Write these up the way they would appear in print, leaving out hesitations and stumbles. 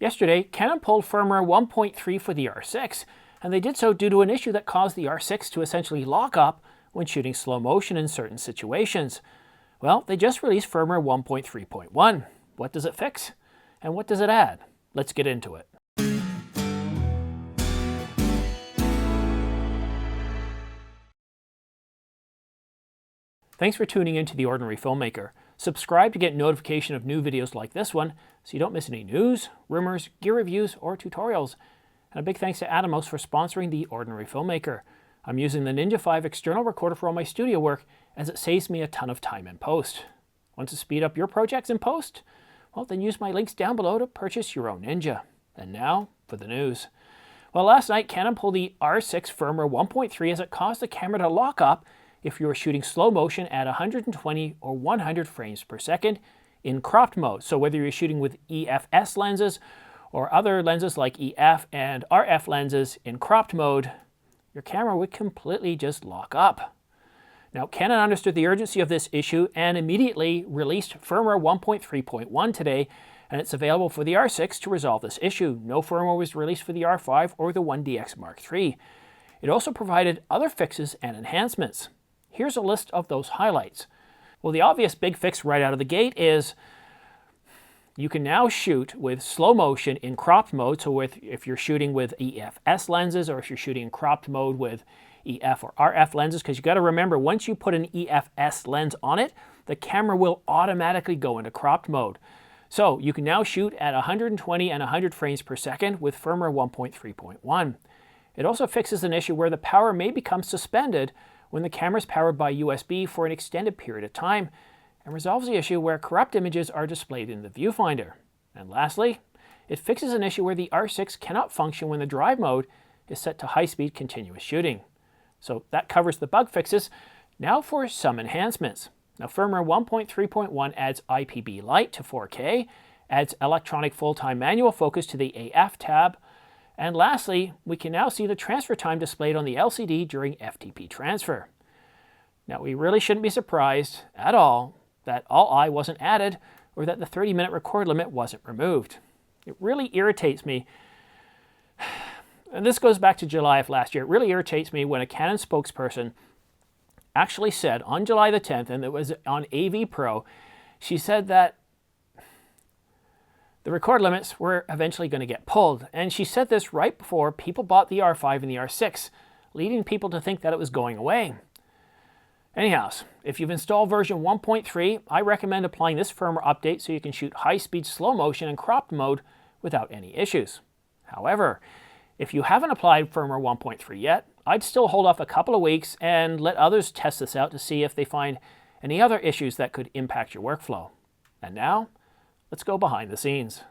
Yesterday, Canon pulled firmware 1.3 for the R6, and they did so due to an issue that caused the R6 to essentially lock up when shooting slow motion in certain situations. Well, they just released firmware 1.3.1. What does it fix? And what does it add? Let's get into it. Thanks for tuning in to The Ordinary Filmmaker. Subscribe to get notification of new videos like this one so you don't miss any news, rumors, gear reviews, or tutorials. And a big thanks to Atomos for sponsoring The Ordinary Filmmaker. I'm using the Ninja 5 external recorder for all my studio work as it saves me a ton of time in post. Want to speed up your projects in post? Well, then use my links down below to purchase your own Ninja. And now for the news. Well, last night Canon pulled the R6 firmware 1.3 as it caused the camera to lock up if you were shooting slow motion at 120 or 100 frames per second in cropped mode. So whether you're shooting with EFS lenses or other lenses like EF and RF lenses in cropped mode, your camera would completely just lock up. Now, Canon understood the urgency of this issue and immediately released firmware 1.3.1 today, and it's available for the R6 to resolve this issue. No firmware was released for the R5 or the 1DX Mark III. It also provided other fixes and enhancements. Here's a list of those highlights. Well, the obvious big fix right out of the gate is you can now shoot with slow motion in cropped mode. So if you're shooting with EFS lenses or if you're shooting in cropped mode with EF or RF lenses, because you've got to remember, once you put an EFS lens on it, the camera will automatically go into cropped mode. So you can now shoot at 120 and 100 frames per second with firmware 1.3.1. It also fixes an issue where the power may become suspended when the camera is powered by USB for an extended period of time, and resolves the issue where corrupt images are displayed in the viewfinder. And lastly, it fixes an issue where the R6 cannot function when the drive mode is set to high-speed continuous shooting. So that covers the bug fixes. Now for some enhancements. Now firmware 1.3.1 adds IPB light to 4K, adds electronic full-time manual focus to the AF tab, and lastly, we can now see the transfer time displayed on the LCD during FTP transfer. Now, we really shouldn't be surprised at all that All-I wasn't added or that the 30-minute record limit wasn't removed. It really irritates me, and this goes back to July of last year, it really irritates me when a Canon spokesperson actually said on July the 10th, and it was on AV Pro, she said that the record limits were eventually going to get pulled. And she said this right before people bought the R5 and the R6, leading people to think that it was going away. Anyhow, if you've installed version 1.3, I recommend applying this firmware update so you can shoot high-speed slow motion and cropped mode without any issues. However, if you haven't applied firmware 1.3 yet, I'd still hold off a couple of weeks and let others test this out to see if they find any other issues that could impact your workflow. And now, let's go behind the scenes.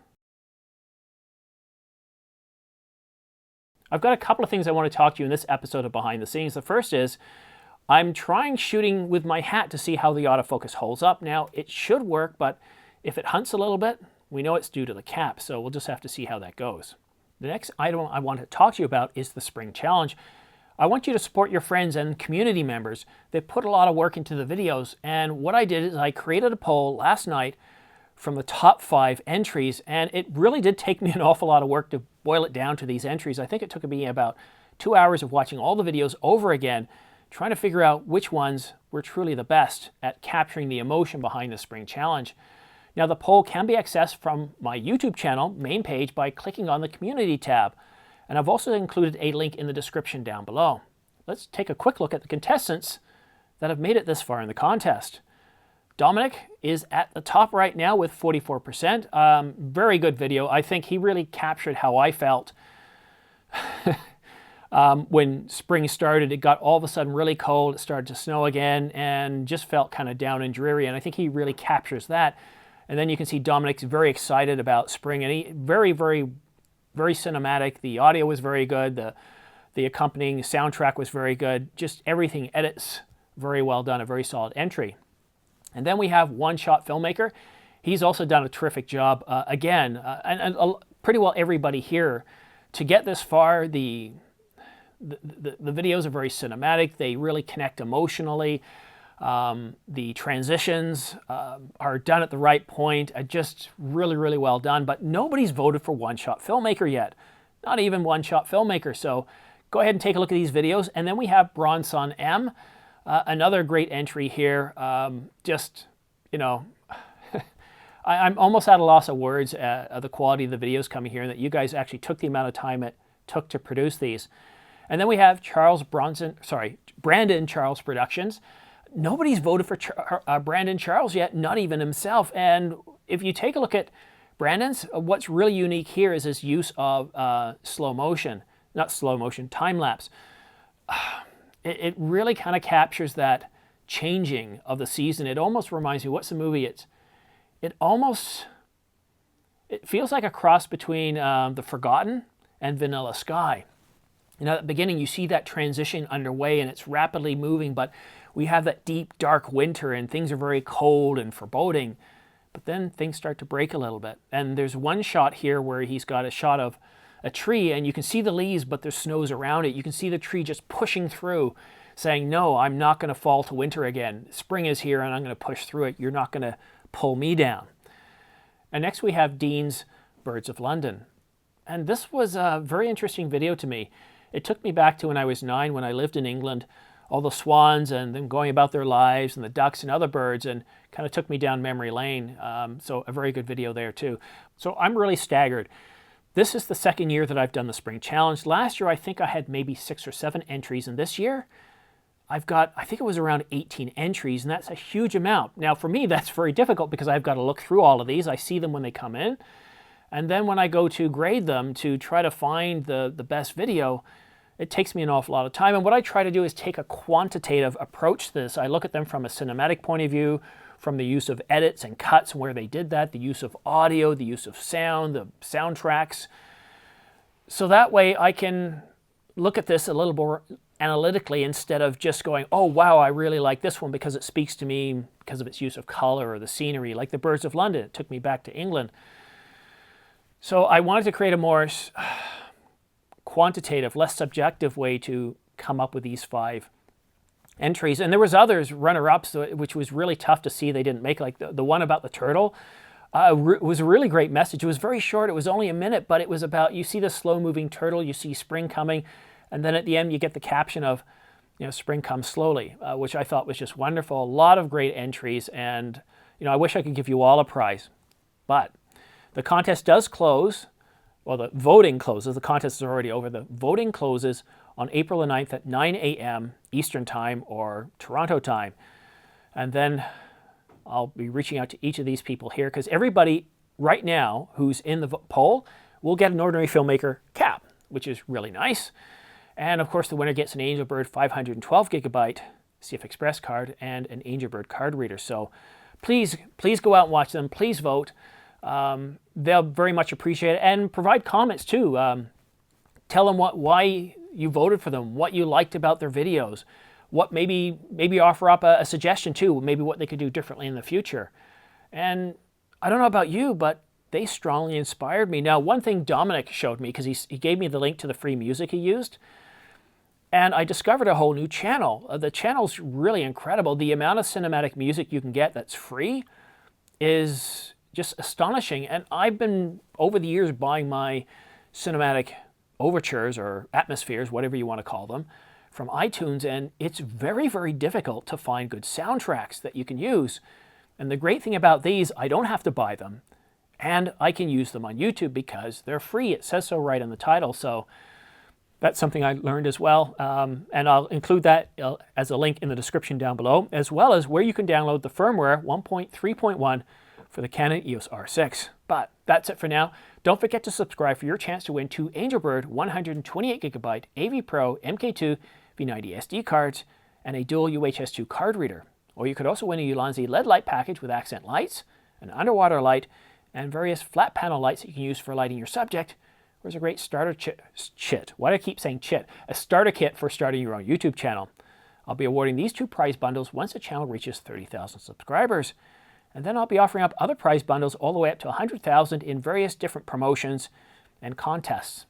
I've got a couple of things I want to talk to you in this episode of Behind the Scenes. The first is, I'm trying shooting with my hat to see how the autofocus holds up. Now, it should work, but if it hunts a little bit, we know it's due to the cap, so we'll just have to see how that goes. The next item I want to talk to you about is the Spring Challenge. I want you to support your friends and community members that put a lot of work into the videos, and what I did is I created a poll last night from the top 5 entries, and it really did take me an awful lot of work to boil it down to these entries. I think it took me about 2 hours of watching all the videos over again, trying to figure out which ones were truly the best at capturing the emotion behind the Spring Challenge. Now, the poll can be accessed from my YouTube channel main page by clicking on the Community tab, and I've also included a link in the description down below. Let's take a quick look at the contestants that have made it this far in the contest. Dominic is at the top right now with 44%. Very good video. I think he really captured how I felt when spring started. It got all of a sudden really cold. It started to snow again and just felt kind of down and dreary. And I think he really captures that. And then you can see Dominic's very excited about spring, and he very, very, very cinematic. The audio was very good. The accompanying soundtrack was very good. Just everything edits very well done. A very solid entry. And then we have One Shot Filmmaker. He's also done a terrific job. Again, pretty well everybody here, to get this far, the videos are very cinematic. They really connect emotionally. The transitions are done at the right point. Just really, really well done. But nobody's voted for One Shot Filmmaker yet. Not even One Shot Filmmaker. So go ahead and take a look at these videos. And then we have Bronson M. Another great entry here. Just, you know, I'm almost at a loss of words at the quality of the videos coming here, and that you guys actually took the amount of time it took to produce these. And then we have Brandon Charles Productions. Nobody's voted for Brandon Charles yet, not even himself. And if you take a look at Brandon's, what's really unique here is his use of time-lapse. It really kind of captures that changing of the season. It almost reminds me, what's the movie? It feels like a cross between The Forgotten and Vanilla Sky. You know, at the beginning you see that transition underway and it's rapidly moving, but we have that deep, dark winter and things are very cold and foreboding. But then things start to break a little bit. And there's one shot here where he's got a shot of a tree and you can see the leaves, but there's snows around it. You can see the tree just pushing through, saying, no, I'm not going to fall to winter again. Spring is here and I'm going to push through it. You're not going to pull me down. And next we have Dean's Birds of London. And this was a very interesting video to me. It took me back to when I was 9, when I lived in England, all the swans and them going about their lives and the ducks and other birds, and kind of took me down memory lane. So a very good video there too. So I'm really staggered. This is the second year that I've done the Spring Challenge. Last year I think I had maybe 6 or 7 entries, and this year I've got, I think it was around 18 entries, and that's a huge amount. Now for me that's very difficult because I've got to look through all of these. I see them when they come in, and then when I go to grade them to try to find the best video, it takes me an awful lot of time. And what I try to do is take a quantitative approach to this. I look at them from a cinematic point of view, from the use of edits and cuts and where they did that, the use of audio, the use of sound, the soundtracks. So that way I can look at this a little more analytically instead of just going, oh wow, I really like this one because it speaks to me because of its use of color or the scenery, like the Birds of London. It took me back to England. So I wanted to create a more quantitative, less subjective way to come up with these 5 entries. And there was others, runner-ups, which was really tough to see they didn't make, like the one about the turtle. Was a really great message. It was very short. It was only a minute, but it was about, you see the slow-moving turtle, you see spring coming, and then at the end you get the caption of, you know, spring comes slowly, which I thought was just wonderful. A lot of great entries, and you know, I wish I could give you all a prize. But the contest does close. Well, the voting closes. The contest is already over. The voting closes on April the 9th at 9 a.m. Eastern Time or Toronto time. And then I'll be reaching out to each of these people here, because everybody right now who's in the poll will get an Ordinary Filmmaker cap, which is really nice. And of course, the winner gets an Angelbird 512 gigabyte CF Express card and an Angelbird card reader. So please go out and watch them. Please vote. They'll very much appreciate it, and provide comments too. Tell them why you voted for them, what you liked about their videos, what maybe offer up a suggestion too, maybe what they could do differently in the future. And I don't know about you, but they strongly inspired me. Now, one thing Dominic showed me, because he gave me the link to the free music he used, and I discovered a whole new channel. The channel's really incredible. The amount of cinematic music you can get that's free is just astonishing. And I've been, over the years, buying my cinematic overtures or atmospheres, whatever you want to call them, from iTunes, and it's very, very difficult to find good soundtracks that you can use. And the great thing about these, I don't have to buy them, and I can use them on YouTube because they're free. It says so right in the title. So that's something I learned as well. And I'll include that as a link in the description down below, as well as where you can download the firmware 1.3.1 for the Canon EOS R6. But that's it for now. Don't forget to subscribe for your chance to win 2 Angelbird 128GB AV Pro MK2 V90 SD cards and a dual UHS-2 card reader. Or you could also win a Ulanzi LED light package with accent lights, an underwater light, and various flat panel lights that you can use for lighting your subject. There's a great starter kit. Why do I keep saying kit? A starter kit for starting your own YouTube channel. I'll be awarding these 2 prize bundles once the channel reaches 30,000 subscribers. And then I'll be offering up other prize bundles all the way up to 100,000 in various different promotions and contests.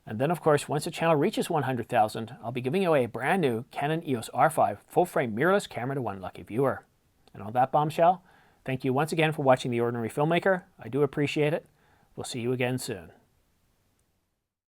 And then, of course, once the channel reaches 100,000, I'll be giving away a brand new Canon EOS R5 full-frame mirrorless camera to one lucky viewer. And on that bombshell, thank you once again for watching The Ordinary Filmmaker. I do appreciate it. We'll see you again soon.